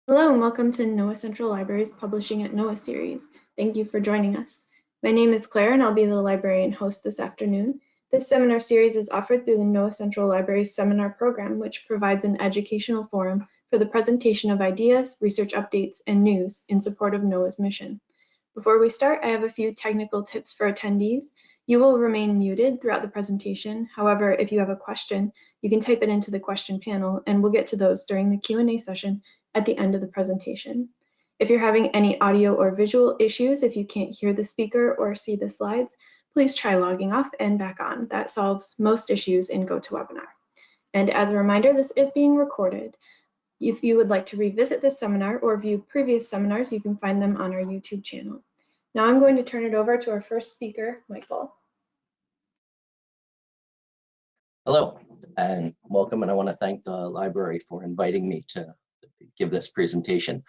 Hello and welcome to NOAA Central Library's Publishing at NOAA series. Thank you for joining us. My name is Claire and I'll be the librarian host this afternoon. This seminar series is offered through the NOAA Central Library's seminar program, which provides an educational forum for the presentation of ideas, research updates, and news in support of NOAA's mission. Before we start, I have a few technical tips for attendees. You will remain muted throughout the presentation. However, if you have a question, you can type it into the question panel and we'll get to those during the Q&A session at the end of the presentation. If you're having any audio or visual issues, if you can't hear the speaker or see the slides, please try logging off and back on. That solves most issues in GoToWebinar. And as a reminder, this is being recorded. If you would like to revisit this seminar or view previous seminars, you can find them on our YouTube channel. Now I'm going to turn it over to our first speaker, Michael. Hello and welcome, and I want to thank the library for inviting me to give this presentation.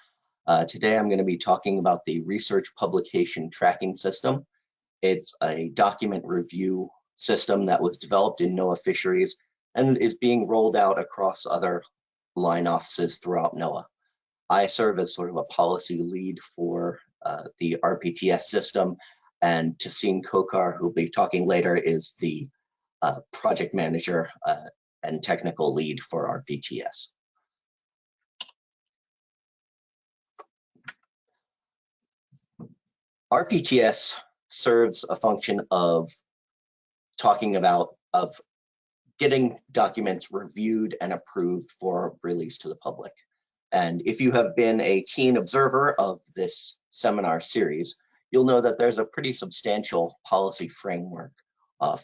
Today I'm going to be talking about the Research Publication Tracking System. It's a document review system that was developed in NOAA Fisheries and is being rolled out across other line offices throughout NOAA. I serve as sort of a policy lead for the RPTS system, and Tassine Kokar, who will be talking later, is the project manager and technical lead for RPTS. RPTS serves a function of getting documents reviewed and approved for release to the public. And if you have been a keen observer of this seminar series, you'll know that there's a pretty substantial policy framework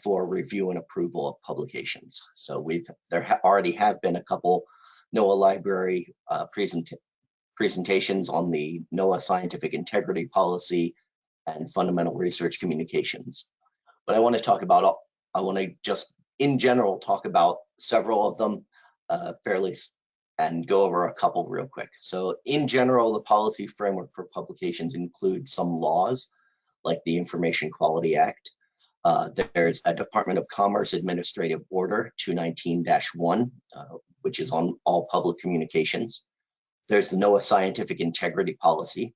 for review and approval of publications. So there already have been a couple NOAA library presentations on the NOAA scientific integrity policy and fundamental research communications. But I want to just in general talk about several of them and go over a couple real quick. So in general, the policy framework for publications includes some laws like the Information Quality Act. There's a Department of Commerce Administrative Order 219-1, which is on all public communications. There's the NOAA Scientific Integrity Policy.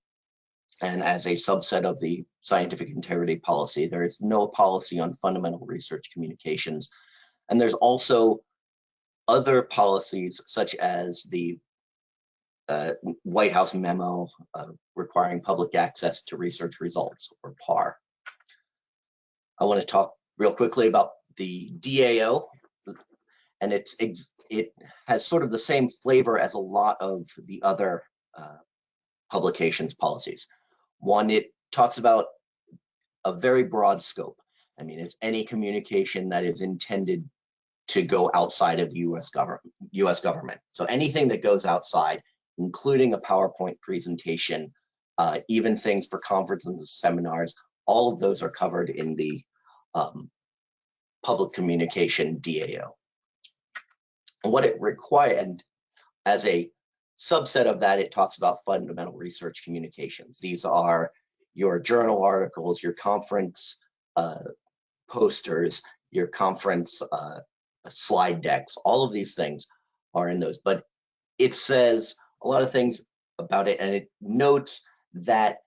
And as a subset of the Scientific Integrity Policy, there is no policy on fundamental research communications. And there's also other policies such as the White House memo requiring public access to research results, or PAR. I want to talk real quickly about the DAO, and it has sort of the same flavor as a lot of the other publications policies. One, it talks about a very broad scope. I mean, it's any communication that is intended to go outside of the U.S. government. So anything that goes outside, including a PowerPoint presentation, even things for conferences and seminars, all of those are covered in the public communication DAO. And what it required, as a subset of that, it talks about fundamental research communications. These are your journal articles, your conference posters, your conference slide decks, all of these things are in those. But it says a lot of things about it, and it notes that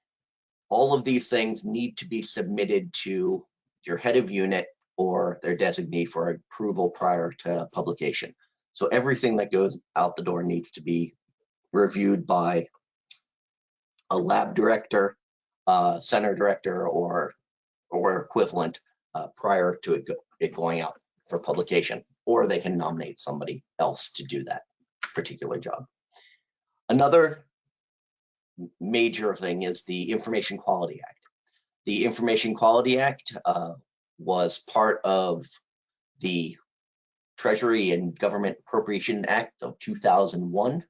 all of these things need to be submitted to your head of unit or their designee for approval prior to publication. So everything that goes out the door needs to be reviewed by a lab director, center director, or equivalent prior to it going out for publication, or they can nominate somebody else to do that particular job. Another major thing is the Information Quality Act. The Information Quality Act was part of the Treasury and Government Appropriation Act of 2001,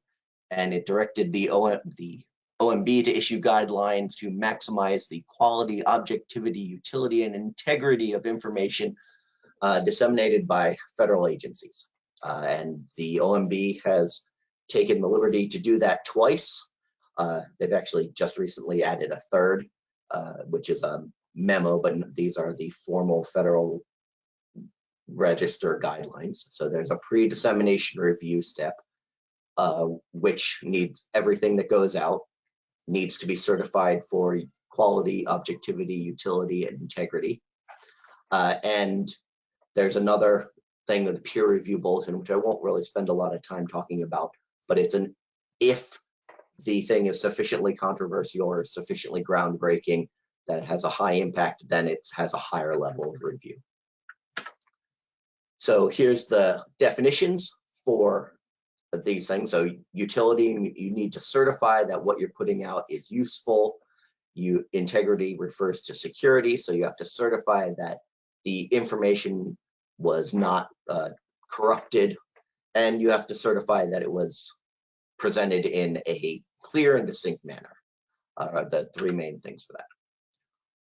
and it directed the OMB to issue guidelines to maximize the quality, objectivity, utility, and integrity of information disseminated by federal agencies. And the OMB has taken the liberty to do that twice. They've actually just recently added a third, which is a memo, but these are the formal Federal Register guidelines. So there's a pre-dissemination review step, which needs everything that goes out needs to be certified for quality, objectivity, utility, and integrity. And there's another thing with the peer review bulletin, which I won't really spend a lot of time talking about, but it's an if the thing is sufficiently controversial or sufficiently groundbreaking that it has a high impact, then it has a higher level of review. So here's the definitions for these things. So utility, you need to certify that what you're putting out is useful. Integrity refers to security, so you have to certify that the information was not corrupted, and you have to certify that it was presented in a clear and distinct manner. The three main things for that.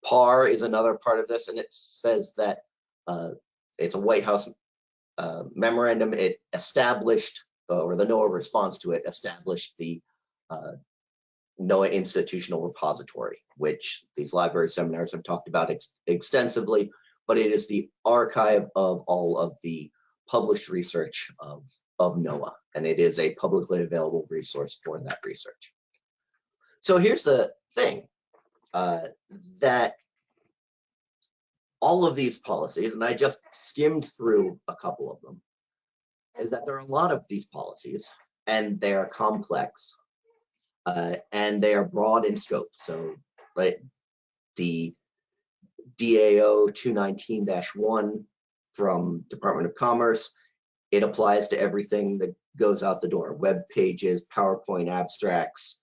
PAR is another part of this, and it says that it's a White House memorandum. It established, or the NOAA response to it, established the NOAA Institutional Repository, which these library seminars have talked about extensively, but it is the archive of all of the published research of NOAA, and it is a publicly available resource for that research. So here's the thing, that all of these policies, and I just skimmed through a couple of them, is that there are a lot of these policies, and they are complex, and they are broad in scope. So, right, the DAO 219-1 from Department of Commerce, it applies to everything that goes out the door: web pages, PowerPoint abstracts,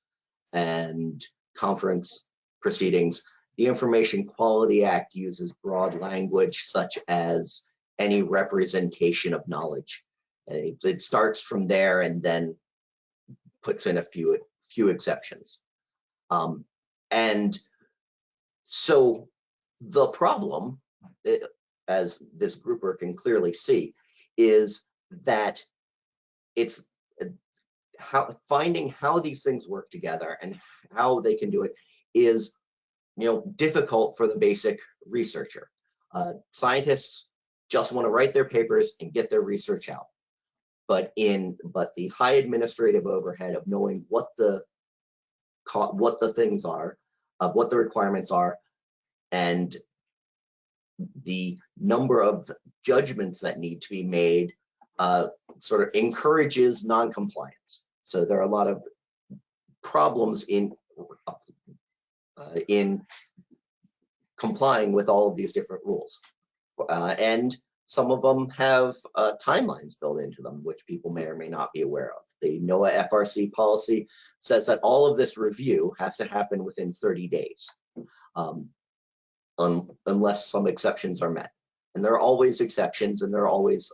and conference proceedings. The Information Quality Act uses broad language such as any representation of knowledge. It starts from there and then puts in a few exceptions. And so the problem, as this grouper can clearly see, is that it's finding how these things work together and how they can do it is, difficult for the basic researcher. Scientists just want to write their papers and get their research out. But the high administrative overhead of knowing what the things are, what the requirements are, and the number of judgments that need to be made sort of encourages non-compliance. So there are a lot of problems in complying with all of these different rules. And some of them have timelines built into them, which people may or may not be aware of. The NOAA FRC policy says that all of this review has to happen within 30 days, unless some exceptions are met. And there are always exceptions, and there are always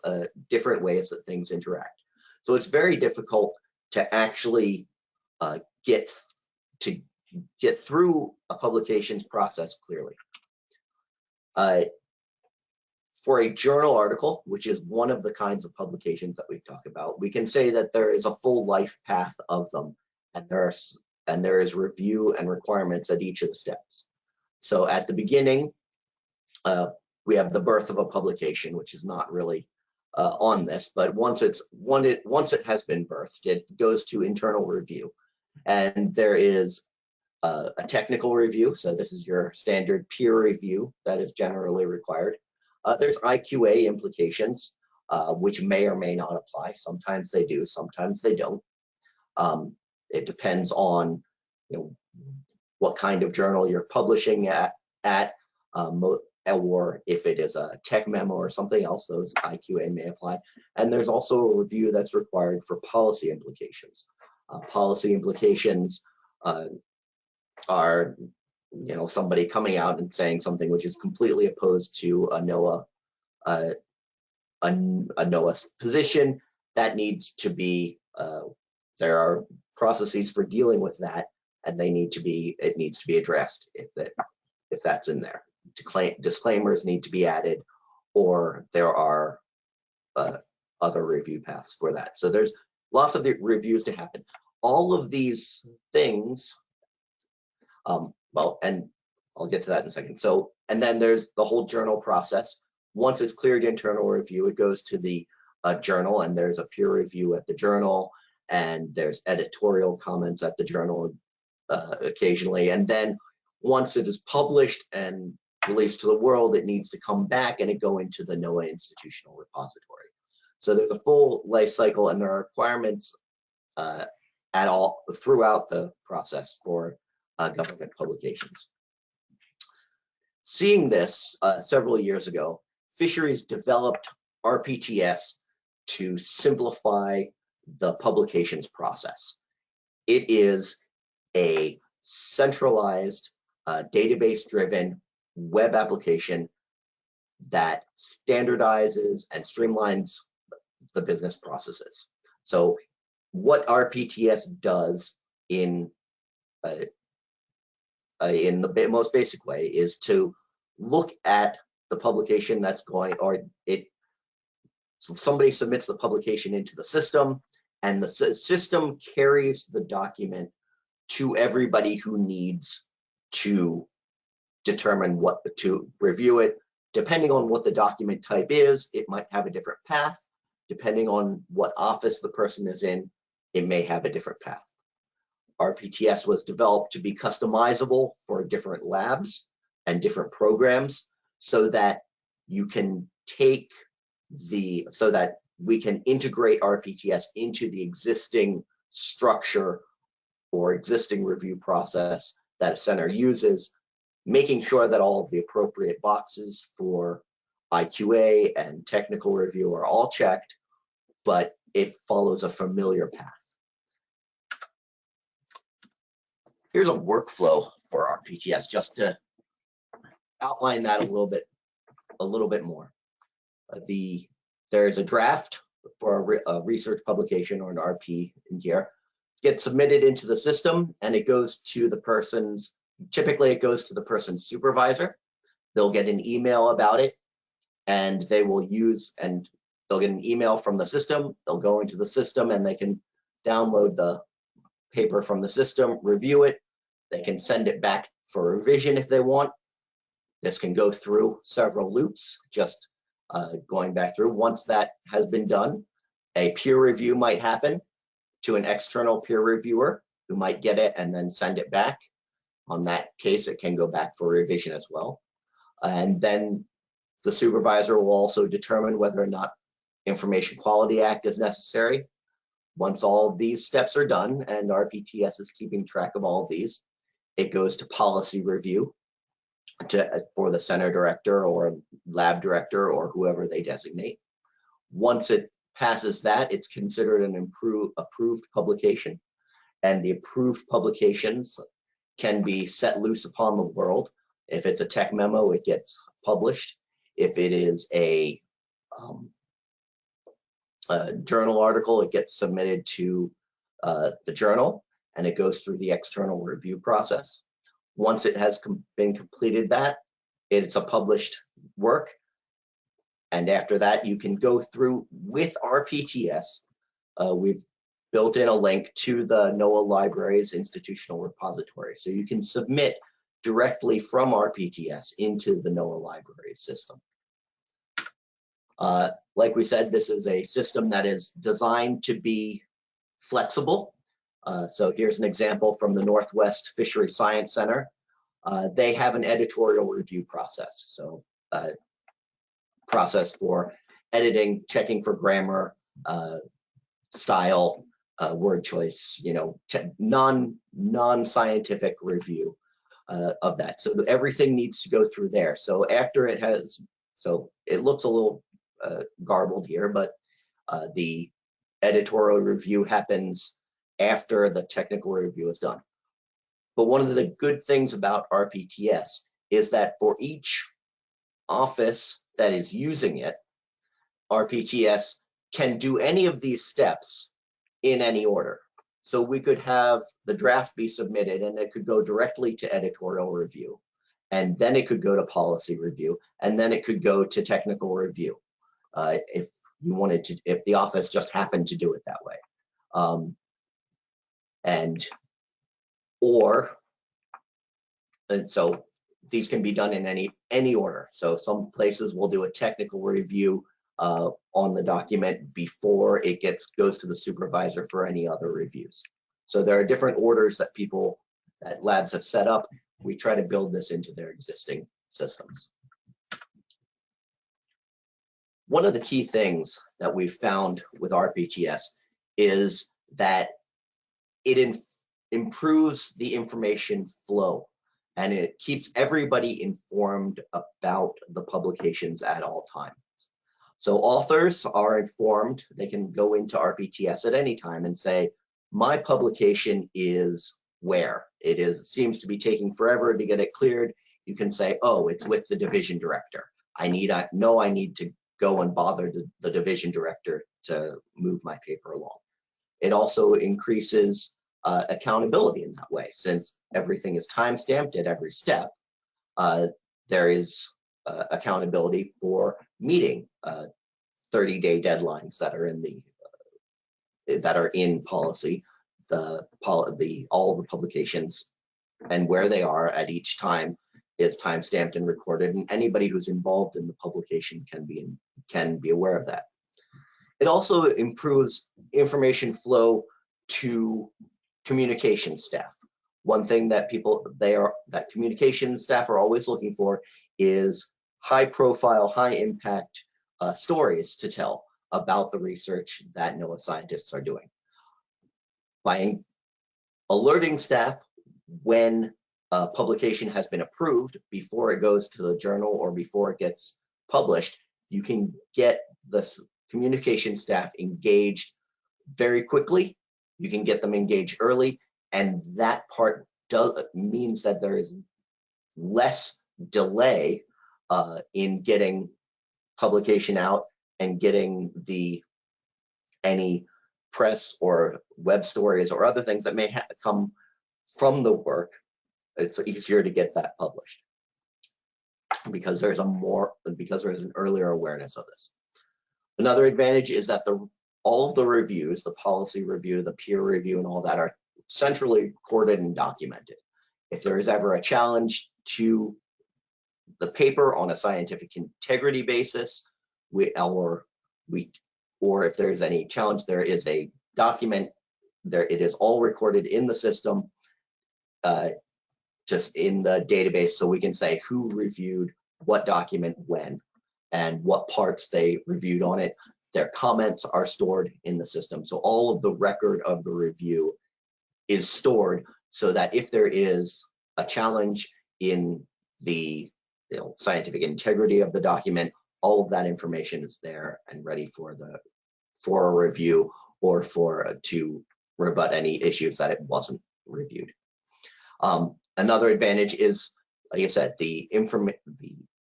different ways that things interact. So it's very difficult to actually get through a publications process clearly. For a journal article, which is one of the kinds of publications that we talk about, we can say that there is a full life path of them, and there is review and requirements at each of the steps. So at the beginning, we have the birth of a publication, which is not really on this, but once it has been birthed, it goes to internal review, and there is a technical review. So this is your standard peer review that is generally required. There's IQA implications, which may or may not apply. Sometimes they do, sometimes they don't. It depends on what kind of journal you're publishing at, or if it is a tech memo or something else, those IQA may apply. And there's also a review that's required for policy implications. Policy implications are somebody coming out and saying something which is completely opposed to a NOAA position. That needs to be, there are processes for dealing with that, and it needs to be addressed if that's in there. Disclaimers need to be added, or there are other review paths for that. So there's lots of the reviews to happen. All of these things, well, and I'll get to that in a second. So, and then there's the whole journal process. Once it's cleared internal review, it goes to the journal, and there's a peer review at the journal, and there's editorial comments at the journal occasionally. And then once it is published and released to the world, it needs to come back and it go into the NOAA institutional repository. So there's a full life cycle, and there are requirements at all throughout the process for government publications. Seeing this several years ago, Fisheries developed RPTS to simplify the publications process. It is a centralized, database-driven web application that standardizes and streamlines the business processes. So what RPTS does in the most basic way is to look at the publication that's going, so somebody submits the publication into the system, and the system carries the document to everybody who needs to determine what to review it. Depending on what the document type is, it might have a different path. Depending on what office the person is in, it may have a different path. RPTS was developed to be customizable for different labs and different programs, so that you can so that we can integrate RPTS into the existing structure or existing review process that a center uses, making sure that all of the appropriate boxes for IQA and technical review are all checked, but it follows a familiar path. Here's a workflow for RPTS, just to outline that a little bit more. There's a draft for a research publication, or an RP in here, gets submitted into the system, and it goes to the person's, typically it goes to the person's supervisor. They'll get an email about it, and they'll get an email from the system. They'll go into the system and they can download the paper from the system, review it. They can send it back for revision if they want. This can go through several loops, just going back through. Once that has been done, a peer review might happen to an external peer reviewer who might get it and then send it back. On that case, it can go back for revision as well. And then the supervisor will also determine whether or not Information Quality Act is necessary. Once all of these steps are done, and RPTS is keeping track of all of these, it goes to policy review for the center director or lab director or whoever they designate. Once it passes that, it's considered an approved publication, and the approved publications can be set loose upon the world. If it's a tech memo, it gets published. If it is a journal article, it gets submitted to the journal, and it goes through the external review process. Once it has been completed that, it's a published work. And after that, you can go through with RPTS. We've built in a link to the NOAA Library's institutional repository. So you can submit directly from RPTS into the NOAA Library system. Like we said, this is a system that is designed to be flexible. So here's an example from the Northwest Fishery Science Center. They have an editorial review process. So process for editing, checking for grammar, style, word choice, non-scientific review of that. So everything needs to go through there. So after it has, so it looks a little garbled here, but the editorial review happens after the technical review is done. But one of the good things about RPTS is that for each office that is using it, RPTS can do any of these steps in any order. So we could have the draft be submitted, and it could go directly to editorial review, and then it could go to policy review, and then it could go to technical review if you wanted to, if the office just happened to do it that way. And so these can be done in any order. So some places will do a technical review on the document before it goes to the supervisor for any other reviews. So there are different orders that labs have set up. We try to build this into their existing systems. One of the key things that we've found with RPTS is that it improves the information flow, and it keeps everybody informed about the publications at all times. So authors are informed. They can go into RPTS at any time and say, my publication is where? It seems to be taking forever to get it cleared. You can say, oh, it's with the division director. I need to go and bother the division director to move my paper along. It also increases accountability in that way. Since everything is time-stamped at every step, there is accountability for meeting 30-day deadlines that are in policy. All of the publications and where they are at each time is time-stamped and recorded, and anybody who's involved in the publication can be aware of that. It also improves information flow to communication staff. One thing that communication staff are always looking for is high-profile, high-impact stories to tell about the research that NOAA scientists are doing. By alerting staff when a publication has been approved before it goes to the journal or before it gets published, you can get the communication staff engaged very quickly. You can get them engaged early, and that part means that there is less delay in getting publication out and getting any press or web stories or other things that may come from the work. It's easier to get that published because there's an earlier awareness of this. Another advantage is that all of the reviews, the policy review, the peer review, and all that are centrally recorded and documented. If there is ever a challenge to the paper on a scientific integrity basis, or if there's any challenge, there is a document there. It is all recorded in the system, just in the database, so we can say who reviewed what document when and what parts they reviewed on it. Their comments are stored in the system, so all of the record of the review is stored, so that if there is a challenge in the scientific integrity of the document, all of that information is there and ready for a review or to rebut any issues that it wasn't reviewed. Another advantage is, like I said, the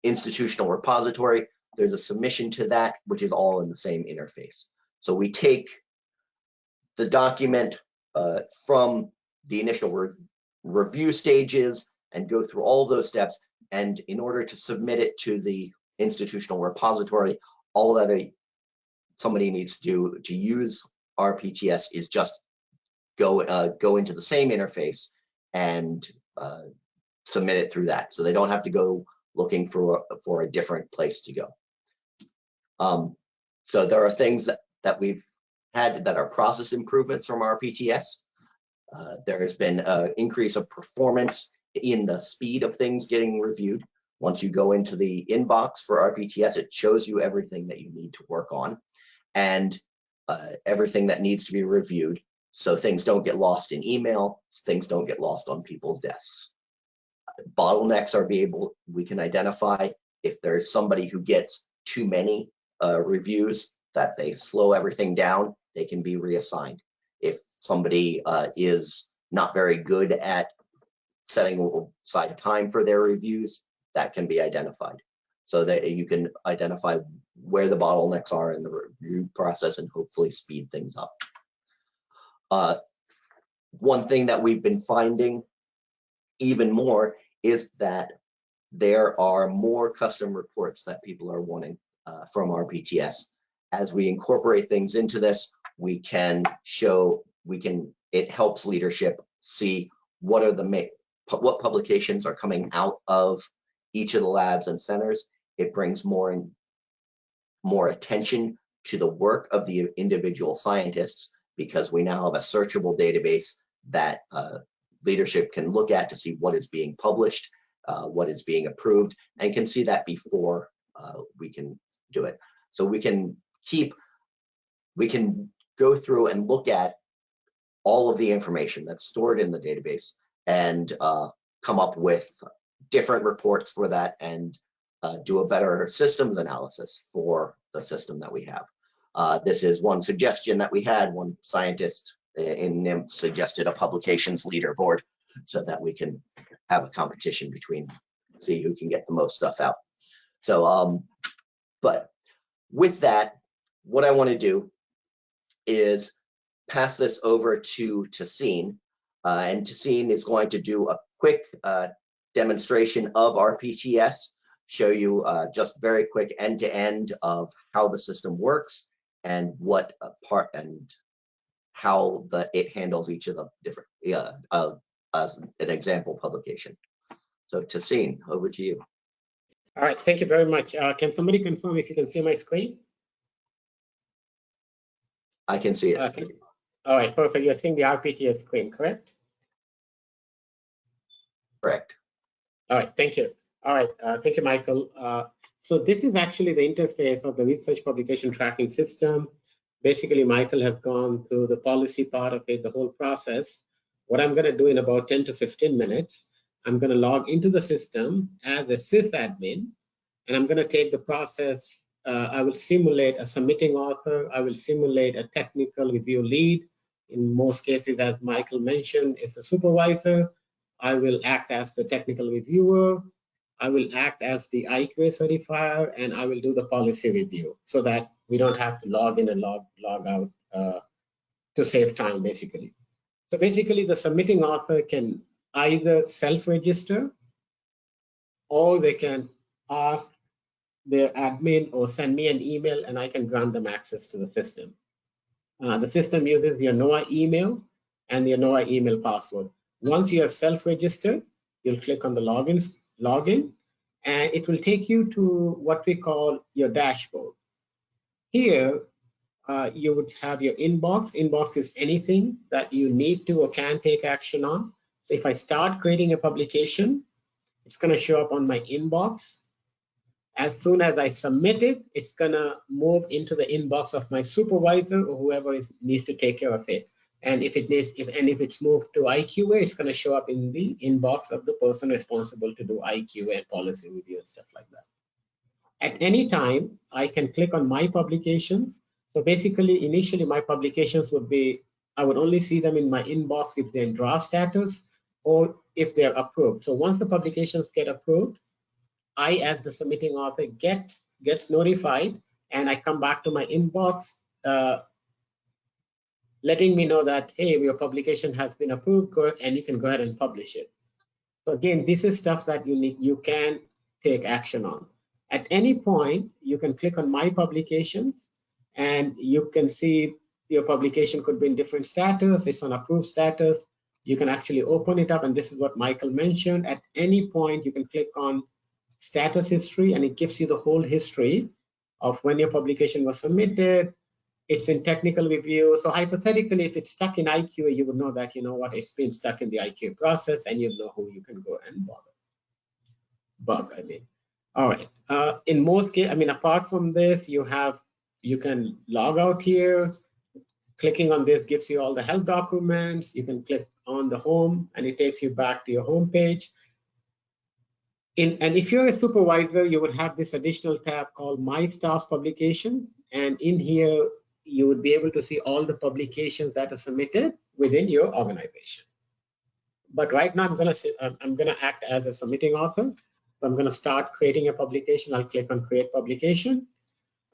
institutional repository. There's a submission to that, which is all in the same interface. So we take the document from the initial review stages and go through all of those steps. And in order to submit it to the institutional repository, all that somebody needs to do to use RPTS is just go into the same interface and submit it through that. So they don't have to go looking for a different place to go. So there are things that we've had that are process improvements from RPTS. There has been an increase of performance in the speed of things getting reviewed. Once you go into the inbox for RPTS, it shows you everything that you need to work on and everything that needs to be reviewed, so things don't get lost in email, things don't get lost on people's desks. Bottlenecks we can identify if there's somebody who gets too many reviews, that they slow everything down, they can be reassigned. If somebody is not very good at setting aside time for their reviews, that can be identified, so that you can identify where the bottlenecks are in the review process and hopefully speed things up. One thing that we've been finding even more is that there are more custom reports that people are wanting from RPTS. As we incorporate things into this, it helps leadership see what publications are coming out of each of the labs and centers. It brings more more attention to the work of the individual scientists, because we now have a searchable database that leadership can look at to see what is being published, what is being approved, and can see that before we can do it. So we can go through and look at all of the information that's stored in the database and come up with different reports for that and do a better systems analysis for the system that we have. This is one suggestion that we had. One scientist in NIMT suggested a publications leaderboard so that we can have a competition between, see who can get the most stuff out. So, but with that, what I want to do is pass this over to Tassine, and Tassine is going to do a quick demonstration of RPTS, show you just very quick end-to-end of how the system works and what part and how it handles each of the different as an example publication. So Tassine, over to you. All right, thank you very much. Can somebody confirm if you can see my screen? I can see it. All right, perfect. You're seeing the RPTS screen, correct? Correct. All right, thank you. All right, thank you, Michael. So this is actually the interface of the research publication tracking system. Basically, Michael has gone through the policy part of it, the whole process. What I'm going to do in about 10 to 15 minutes, I'm going to log into the system as a sysadmin, and I'm going to take the process. I will simulate a submitting author. I will simulate a technical review lead. In most cases, as Michael mentioned, it's the supervisor. I will act as the technical reviewer. I will act as the IQA certifier, and I will do the policy review so that we don't have to log in and log out to save time, basically. So basically, the submitting author can either self-register, or they can ask their admin or send me an email and I can grant them access to the system. The system uses your NOAA email and your NOAA email password. Once you have self-registered, you'll click on the login, and it will take you to what we call your dashboard. Here, you would have your inbox. Inbox is anything that you need to or can take action on. So if I start creating a publication, it's going to show up on my inbox. As soon as I submit it, it's going to move into the inbox of my supervisor or whoever needs to take care of it. And if it's moved to IQA, it's going to show up in the inbox of the person responsible to do IQA and policy review and stuff like that. At any time, I can click on my publications. So basically, initially, my publications would be, I would only see them in my inbox if they're in draft status or if they're approved. So once the publications get approved, I, as the submitting author, gets notified, and I come back to my inbox, letting me know that, hey, your publication has been approved, and you can go ahead and publish it. So again, this is stuff that you can take action on. At any point, you can click on My Publications, and you can see your publication could be in different status. It's on approved status. You can actually open it up, and this is what Michael mentioned. At any point, you can click on Status History, and it gives you the whole history of when your publication was submitted. It's in technical review. So hypothetically, if it's stuck in IQA, you would know that, you know what, it's been stuck in the IQA process, and you know who you can go and bug. All right. In most cases, apart from this, you can log out here. Clicking on this gives you all the health documents. You can click on the home, and it takes you back to your home page. And if you're a supervisor, you would have this additional tab called My Staff Publication. And in here, you would be able to see all the publications that are submitted within your organization. But right now, I'm gonna act as a submitting author. So I'm gonna start creating a publication. I'll click on Create Publication.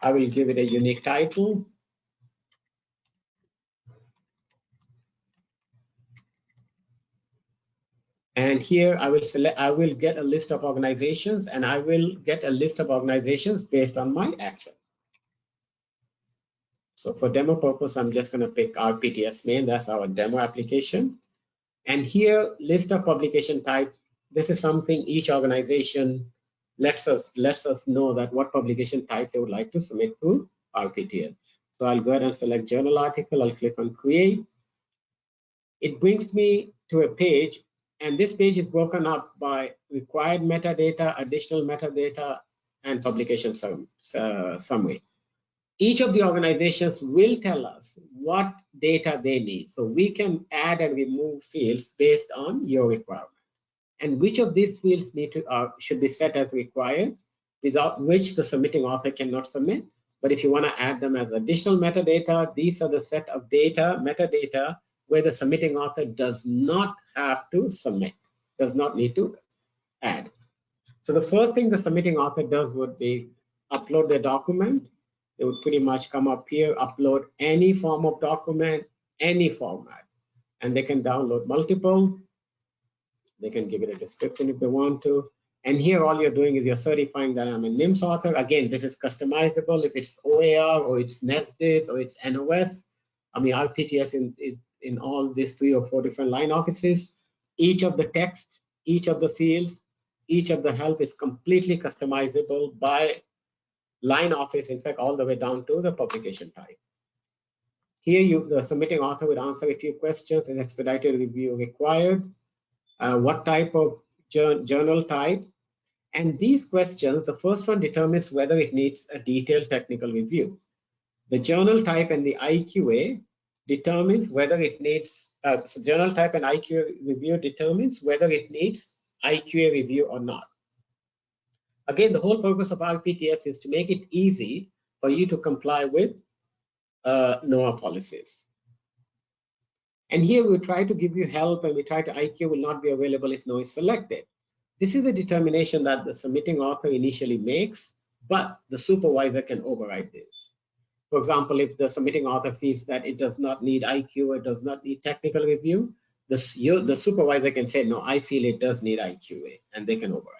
I will give it a unique title. And here I will get a list of organizations, and I will get a list of organizations based on my access. So for demo purpose, I'm just going to pick RPTS main. That's our demo application. And here, list of publication type. This is something each organization lets us know that what publication type they would like to submit to RPTS. So I'll go ahead and select journal article. I'll click on create. It brings me to a page, and this page is broken up by required metadata, additional metadata, and publication summary. Each of the organizations will tell us what data they need. So we can add and remove fields based on your requirement. And which of these fields should be set as required, without which the submitting author cannot submit. But if you want to add them as additional metadata, these are the set of metadata, where the submitting author does not have to submit, does not need to add. So the first thing the submitting author does would be upload their document. They would pretty much come up here, upload any form of document, any format, and they can download multiple. They can give it a description if they want to. And here all you're doing is you're certifying that I'm a NIMS author. Again, this is customizable if it's OAR or it's NESDIS or it's NOS. I mean, RPTS is in all these 3 or 4 different line offices. Each of the text, each of the fields, each of the help is completely customizable by line office, in fact, all the way down to the publication type. Here, the submitting author would answer a few questions. Is expedited review required? What type of journal type? And these questions, the first one determines whether it needs a detailed technical review. The journal type and the IQA determines whether it needs, so journal type and IQA review determines whether it needs IQA review or not. Again, the whole purpose of RPTS is to make it easy for you to comply with NOAA policies. And here we try to give you help, and we try to IQ will not be available if no is selected. This is a determination that the submitting author initially makes, but the supervisor can override this. For example, if the submitting author feels that it does not need IQ or it does not need technical review, the supervisor can say, no, I feel it does need IQA, and they can override.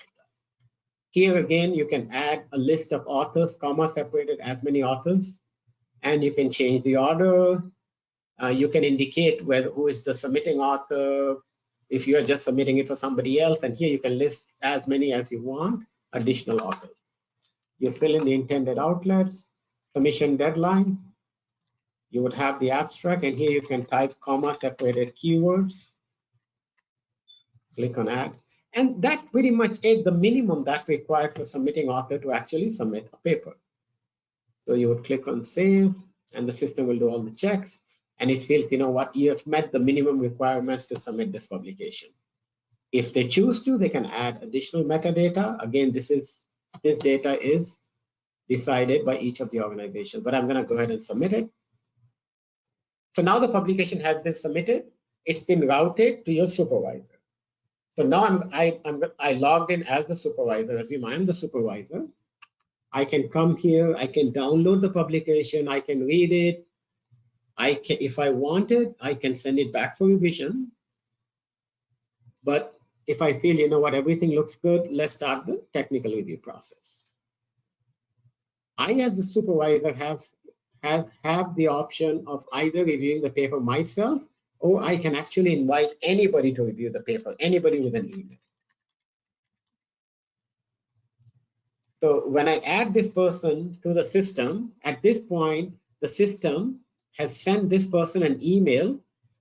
Here again, you can add a list of authors, comma separated as many authors, and you can change the order. You can indicate who is the submitting author, if you are just submitting it for somebody else, and here you can list as many as you want, additional authors. You fill in the intended outlets, submission deadline. You would have the abstract, and here you can type comma separated keywords. Click on add. And that's pretty much it, the minimum that's required for submitting author to actually submit a paper. So you would click on save, and the system will do all the checks, and it feels, you know what, you have met the minimum requirements to submit this publication. If they choose to, they can add additional metadata. Again, this data is decided by each of the organizations, but I'm going to go ahead and submit it. So now the publication has been submitted. It's been routed to your supervisor. So now I logged in as the supervisor. Assume I'm the supervisor. I can come here. I can download the publication. I can read it. If I want it, I can send it back for revision. But if I feel, you know what, everything looks good, let's start the technical review process. I, as the supervisor, have the option of either reviewing the paper myself, or I can actually invite anybody to review the paper, anybody with an email. So when I add this person to the system, at this point, the system has sent this person an email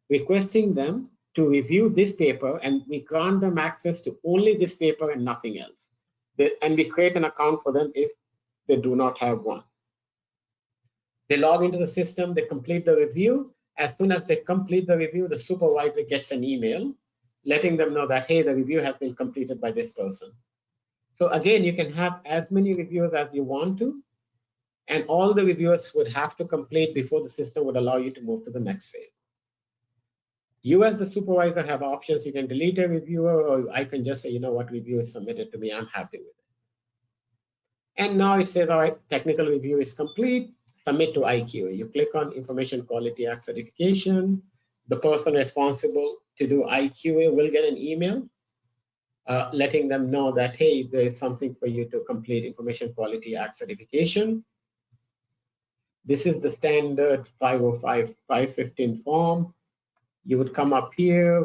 requesting them to review this paper, and we grant them access to only this paper and nothing else. And we create an account for them if they do not have one. They log into the system, they complete the review. As soon as they complete the review, the supervisor gets an email letting them know that, hey, the review has been completed by this person. So again, you can have as many reviewers as you want to, and all the reviewers would have to complete before the system would allow you to move to the next phase. You as the supervisor have options. You can delete a reviewer, or I can just say, you know what, review is submitted to me, I'm happy with it. And now it says, all right, technical review is complete, submit to IQA. You click on Information Quality Act certification. The person responsible to do IQA will get an email letting them know that, hey, there is something for you to complete Information Quality Act certification. This is the standard 505-515 form. You would come up here,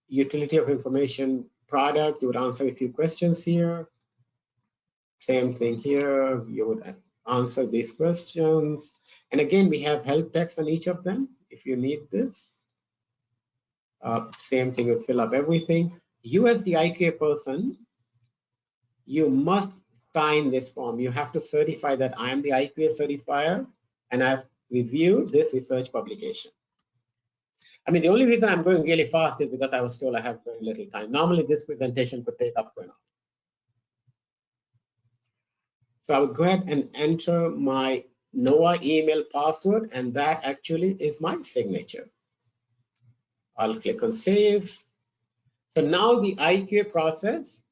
utility of information product. You would answer a few questions here. Same thing here. You would answer these questions. And again, we have help text on each of them if you need this. Same thing, you fill up everything. You as the IQA person, you must sign this form. You have to certify that I am the IQA certifier and I've reviewed this research publication. I mean, the only reason I'm going really fast is because I was told I have very little time. Normally, this presentation could take up to an hour. So I will go ahead and enter my NOAA email password, and that actually is my signature. I'll click on save. So now the IQA process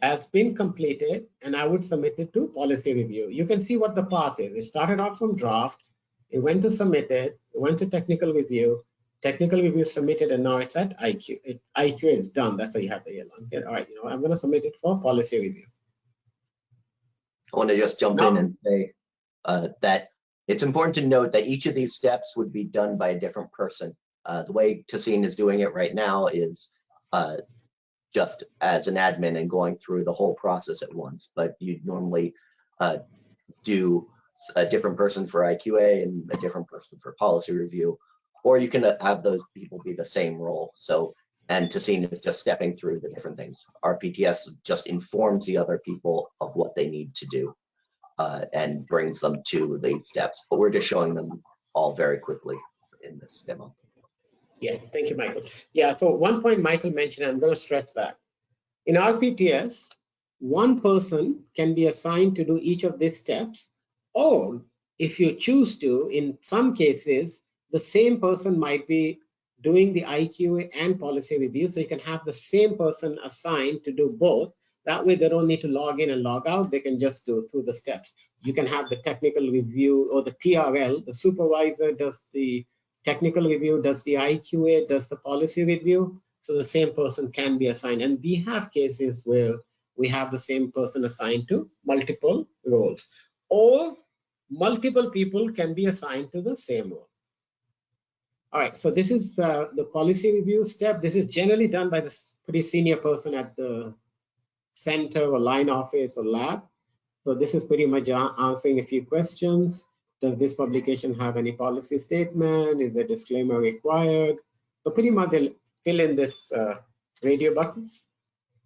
has been completed, and I would submit it to policy review. You can see what the path is. It started off from draft, it went to submitted, it went to technical review submitted, and now it's at IQ. IQ is done. That's why you have the yellow. Okay, all right, I'm going to submit it for policy review. I want to just jump in and say that it's important to note that each of these steps would be done by a different person. The way Tassine is doing it right now is just as an admin and going through the whole process at once, but you'd normally do a different person for IQA and a different person for policy review, or you can have those people be the same role. So, and Tassine is just stepping through the different things. RPTS just informs the other people of what they need to do and brings them to the steps, but we're just showing them all very quickly in this demo. Yeah, thank you, Michael. Yeah, so one point Michael mentioned, I'm going to stress that. In RPTS, one person can be assigned to do each of these steps, or if you choose to, in some cases, the same person might be doing the IQA and policy review, so you can have the same person assigned to do both. That way they don't need to log in and log out, they can just do through the steps. You can have the technical review or the TRL, the supervisor does the technical review, does the IQA, does the policy review, so the same person can be assigned. And we have cases where we have the same person assigned to multiple roles, or multiple people can be assigned to the same role. All right, so this is the policy review step. This is generally done by the pretty senior person at the center or line office or lab. So this is pretty much answering a few questions. Does this publication have any policy statement? Is the disclaimer required? So pretty much they'll fill in this radio buttons.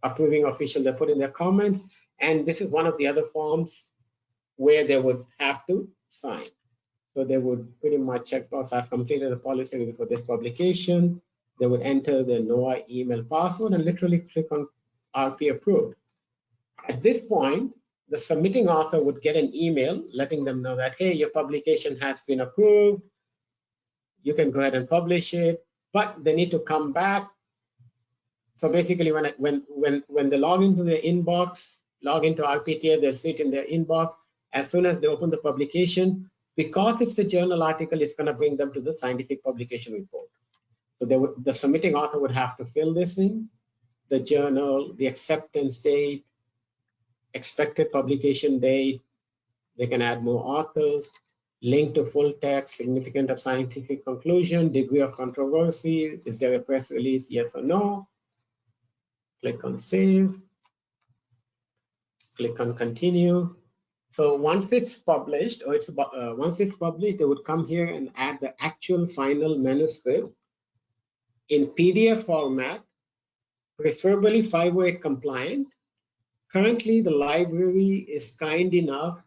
Approving official, they put in their comments. And this is one of the other forms where they would have to sign. So they would pretty much check box, I've completed the policy review for this publication. They would enter the NOAA email password and literally click on RP approved. At this point, the submitting author would get an email letting them know that, hey, your publication has been approved. You can go ahead and publish it, but they need to come back. So basically, when they log into their inbox, log into RPTS, they'll see it in their inbox. As soon as they open the publication, because it's a journal article, it's going to bring them to the scientific publication report. So the submitting author would have to fill this in, the journal, the acceptance date, expected publication date. They can add more authors, link to full text, significance of scientific conclusion, degree of controversy, is there a press release, yes or no. Click on save, click on continue. So once it's published, or once it's published, they would come here and add the actual final manuscript in PDF format, preferably 508 compliant. Currently, the library is kind enough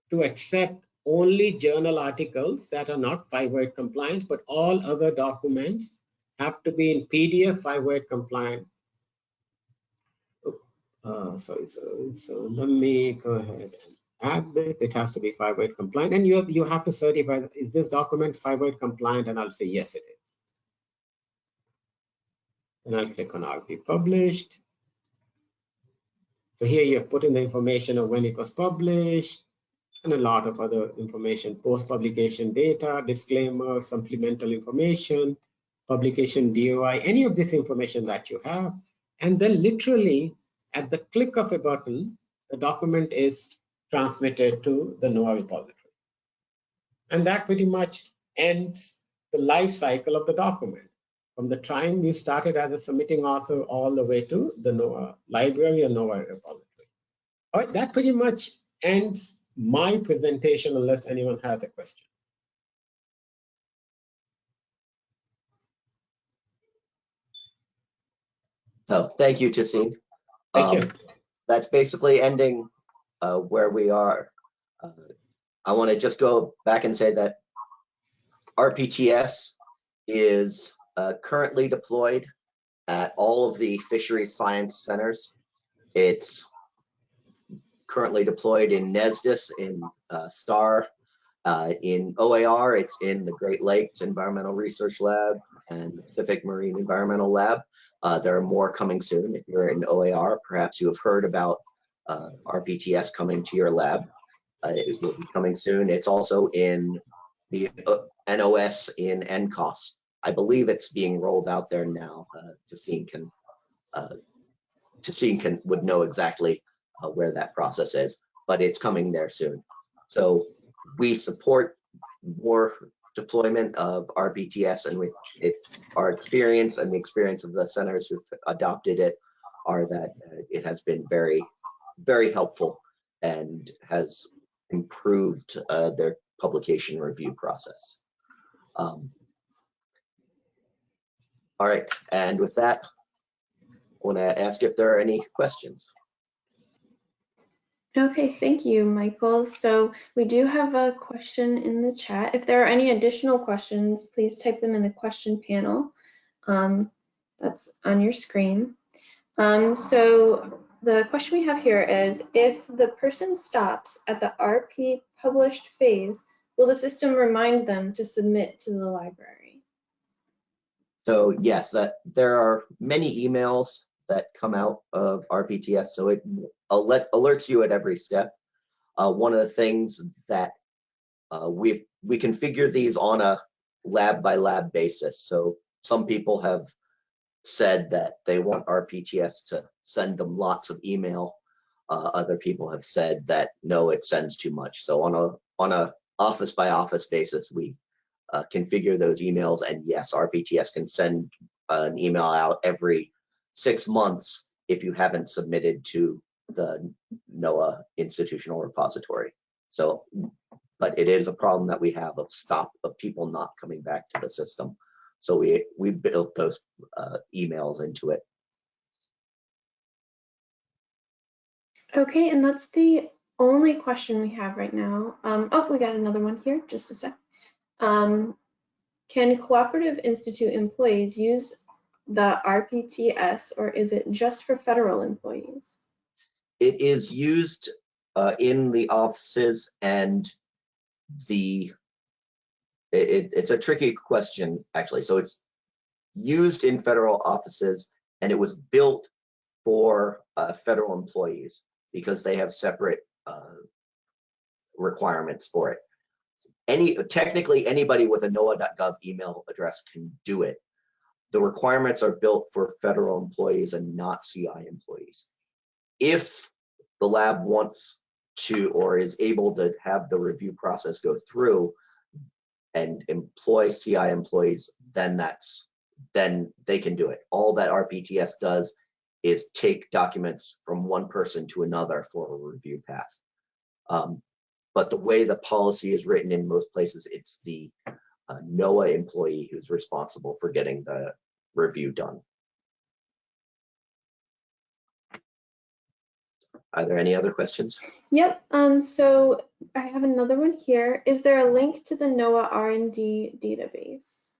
to accept only journal articles that are not 508 compliant, but all other documents have to be in PDF 508 compliant. So let me go ahead and add this. It has to be 508 compliant, and you have to certify, is this document 508 compliant? And I'll say yes, it is. And I'll click on RP published. So here you have put in the information of when it was published and a lot of other information, post-publication data, disclaimer, supplemental information, publication DOI, any of this information that you have. And then literally at the click of a button, the document is transmitted to the NOAA repository. And that pretty much ends the life cycle of the document, from the time you started as a submitting author all the way to the NOAA library or NOAA repository. All right, that pretty much ends my presentation unless anyone has a question. So thank you, Tassine. Thank you. That's basically ending where we are. I want to just go back and say that RPTS is currently deployed at all of the fishery science centers. It's currently deployed in NESDIS, in STAR, in OAR, it's in the Great Lakes Environmental Research Lab and the Pacific Marine Environmental Lab. There are more coming soon. If you're in OAR, perhaps you have heard about RPTS coming to your lab. It will be coming soon. It's also in the NOS in NCOS. I believe it's being rolled out there now. Tassine would know exactly where that process is, but it's coming there soon. So we support more deployment of RPTS, and with our experience and the experience of the centers who've adopted it are that it has been very, very helpful and has improved their publication review process. All right, and with that, I want to ask if there are any questions. Okay, thank you, Michael. So we do have a question in the chat. If there are any additional questions, please type them in the question panel that's on your screen. So the question we have here is, if the person stops at the RP published phase, will the system remind them to submit to the library? So yes, there are many emails that come out of RPTS, so it alerts you at every step. One of the things that we configure these on a lab by lab basis. So some people have said that they want RPTS to send them lots of email. Other people have said that no, it sends too much. So on a office by office basis, we configure those emails, and yes, RPTS can send an email out every 6 months if you haven't submitted to the NOAA institutional repository. So, but it is a problem that we have of people not coming back to the system. So we built those emails into it. Okay, and that's the only question we have right now. Oh, we got another one here, just a sec. Can Cooperative Institute employees use the RPTS, or is it just for federal employees? It is used in the offices, and it's a tricky question, actually. So it's used in federal offices, and it was built for federal employees because they have separate requirements for it. Technically, anybody with a NOAA.gov email address can do it. The requirements are built for federal employees and not CI employees. If the lab wants to or is able to have the review process go through and employ CI employees, then they can do it. All that RPTS does is take documents from one person to another for a review path. But the way the policy is written in most places, it's the NOAA employee who's responsible for getting the review done. Are there any other questions? Yep, so I have another one here. Is there a link to the NOAA R&D database?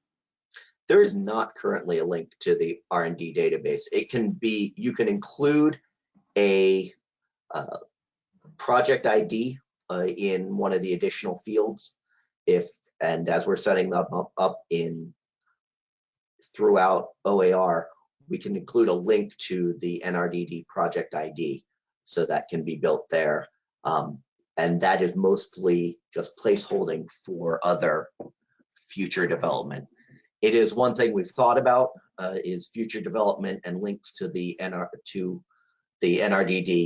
There is not currently a link to the R&D database. It can be, you can include a project ID in one of the additional fields, and as we're setting them up throughout OAR, we can include a link to the NRDD project ID, so that can be built there, and that is mostly just placeholding for other future development. It is one thing we've thought about is future development and links to the NRDD.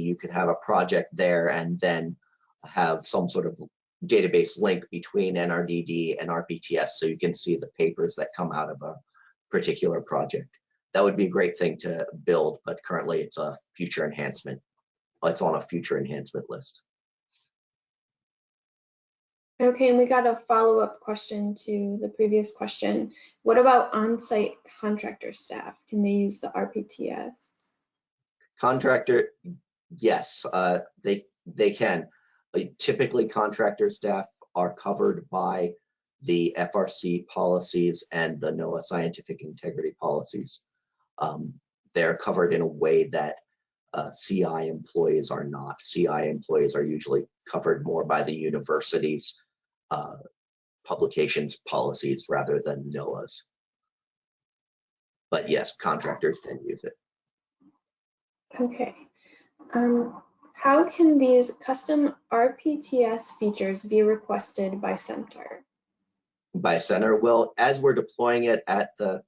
You could have a project there and then have some sort of database link between NRDD and RPTS, so you can see the papers that come out of a particular project. That would be a great thing to build, but currently it's a future enhancement. it's on a future enhancement list. Okay, and we got a follow-up question to the previous question. What about on-site contractor staff? Can they use the RPTS? Contractor, yes, they can. Typically, contractor staff are covered by the FRC policies and the NOAA scientific integrity policies. They're covered in a way that CI employees are not. CI employees are usually covered more by the university's publications policies rather than NOAA's. But yes, contractors can use it. Okay. How can these custom RPTS features be requested by Center? By Center, well, as we're deploying it at the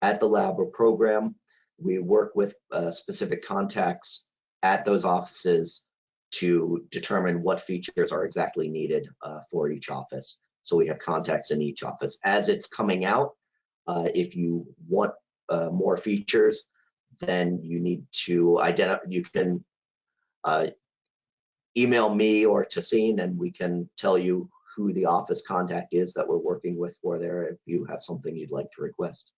lab or program, we work with specific contacts at those offices to determine what features are exactly needed for each office. So we have contacts in each office. As it's coming out, if you want more features, then you need to identify. You can email me or Tassine, and we can tell you who the office contact is that we're working with for there if you have something you'd like to request,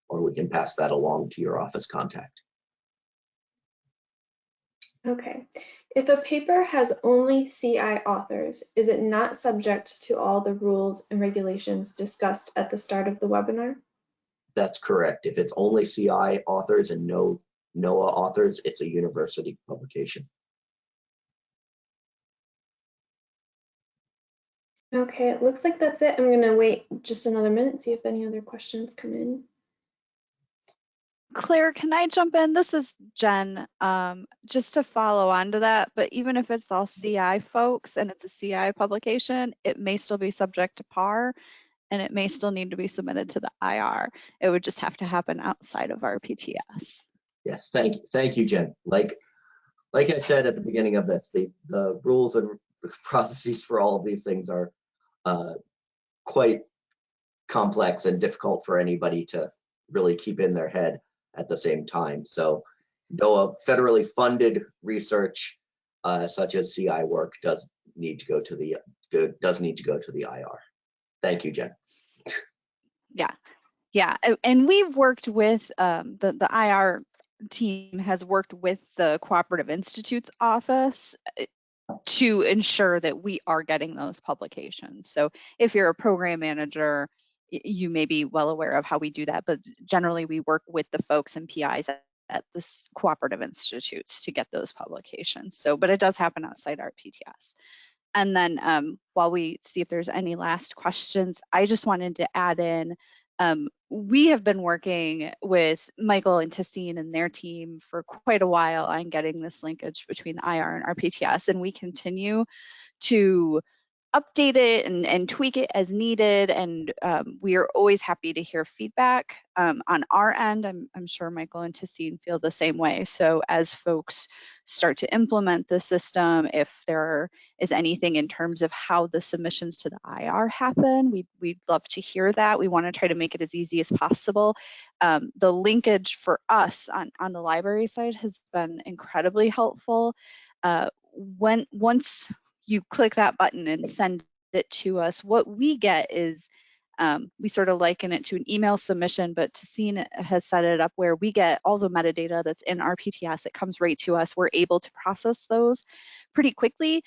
or we can pass that along to your office contact. Okay. If a paper has only CI authors, is it not subject to all the rules and regulations discussed at the start of the webinar? That's correct. If it's only CI authors and no NOAA authors, it's a university publication. Okay, it looks like that's it. I'm going to wait just another minute, see if any other questions come in. Claire, can I jump in? This is Jen. Just to follow on to that, but even if it's all CI folks and it's a CI publication, it may still be subject to PAR and it may still need to be submitted to the IR. It would just have to happen outside of RPTS. Yes, thank you, Jen. Like I said at the beginning of this, the rules and processes for all of these things are quite complex and difficult for anybody to really keep in their head at the same time. So NOAA federally funded research such as CI work does need to go to the IR. Thank you, Jen. Yeah, and we've worked with the IR team has worked with the Cooperative Institute's office to ensure that we are getting those publications. So if you're a program manager, you may be well aware of how we do that, but generally we work with the folks and PIs at this Cooperative Institutes to get those publications. So, but it does happen outside RPTS. And then while we see if there's any last questions, I just wanted to add in, we have been working with Michael and Tassine and their team for quite a while on getting this linkage between the IR and RPTS, and we continue to update it and tweak it as needed, and we are always happy to hear feedback. On our end, I'm sure Michael and Tassine feel the same way. So as folks start to implement the system, if there is anything in terms of how the submissions to the IR happen, we'd love to hear that. We want to try to make it as easy as possible. The linkage for us on the library side has been incredibly helpful. Once you click that button and send it to us, what we get is we sort of liken it to an email submission, but Tassine has set it up where we get all the metadata that's in RPTS. It comes right to us. We're able to process those pretty quickly.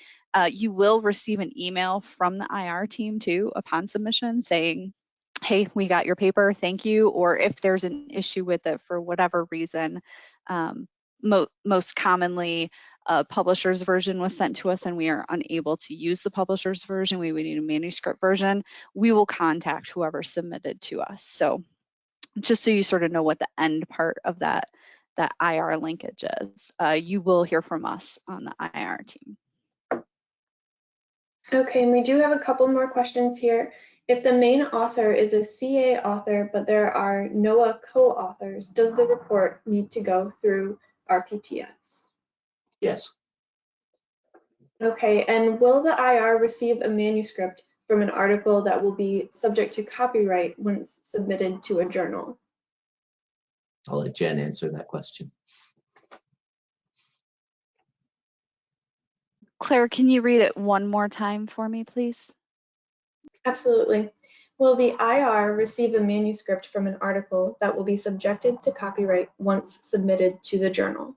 You will receive an email from the IR team too upon submission saying, hey, we got your paper, thank you. Or if there's an issue with it for whatever reason, most commonly, a publisher's version was sent to us and we are unable to use the publisher's version, we would need a manuscript version, we will contact whoever submitted to us. So just so you sort of know what the end part of that IR linkage is, you will hear from us on the IR team. Okay, and we do have a couple more questions here. If the main author is a CA author, but there are NOAA co-authors, does the report need to go through RPTS? Yes. Okay, and will the IR receive a manuscript from an article that will be subject to copyright once submitted to a journal? I'll let Jen answer that question. Claire, can you read it one more time for me, please? Absolutely. Will the IR receive a manuscript from an article that will be subjected to copyright once submitted to the journal?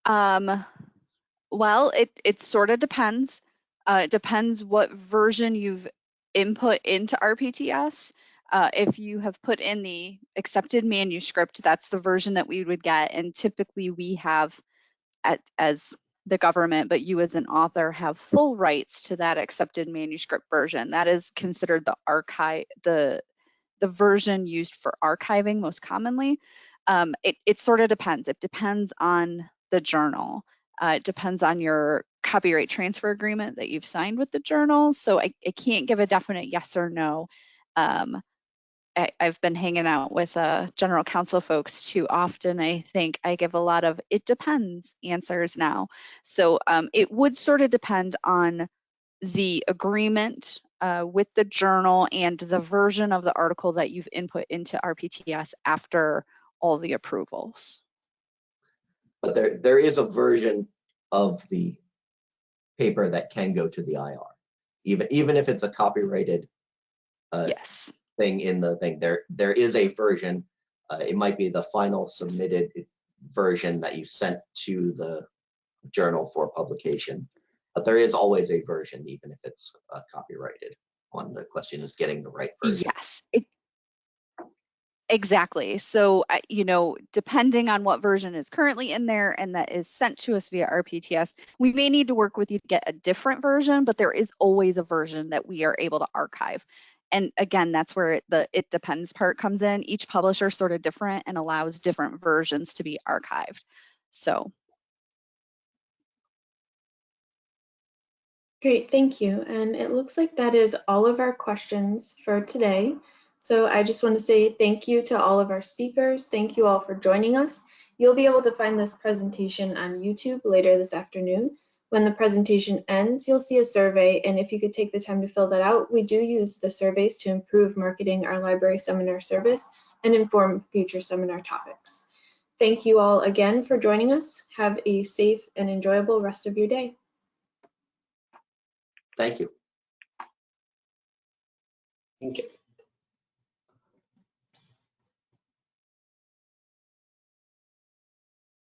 Well, it sort of depends. It depends what version you've input into RPTS. If you have put in the accepted manuscript, that's the version that we would get. And typically we have, as the government, but you as an author have full rights to that accepted manuscript version. That is considered the archive, the version used for archiving most commonly. It sort of depends. It depends on the journal. It depends on your copyright transfer agreement that you've signed with the journal. So I can't give a definite yes or no. I've been hanging out with general counsel folks too often. I think I give a lot of it depends answers now. So it would sort of depend on the agreement with the journal and the version of the article that you've input into RPTS after all the approvals. But there is a version of the paper that can go to the IR, even if it's a copyrighted Yes. thing in the thing. There is a version. It might be the final submitted version that you sent to the journal for publication, but there is always a version, even if it's copyrighted. The question is getting the right version. Yes. Exactly. So, depending on what version is currently in there and that is sent to us via RPTS, we may need to work with you to get a different version, but there is always a version that we are able to archive. And again, that's where the it depends part comes in. Each publisher is sort of different and allows different versions to be archived. So. Great, thank you. And it looks like that is all of our questions for today. So I just want to say thank you to all of our speakers. Thank you all for joining us. You'll be able to find this presentation on YouTube later this afternoon. When the presentation ends, you'll see a survey, and if you could take the time to fill that out, we do use the surveys to improve marketing our library seminar service and inform future seminar topics. Thank you all again for joining us. Have a safe and enjoyable rest of your day. Thank you. Thank you.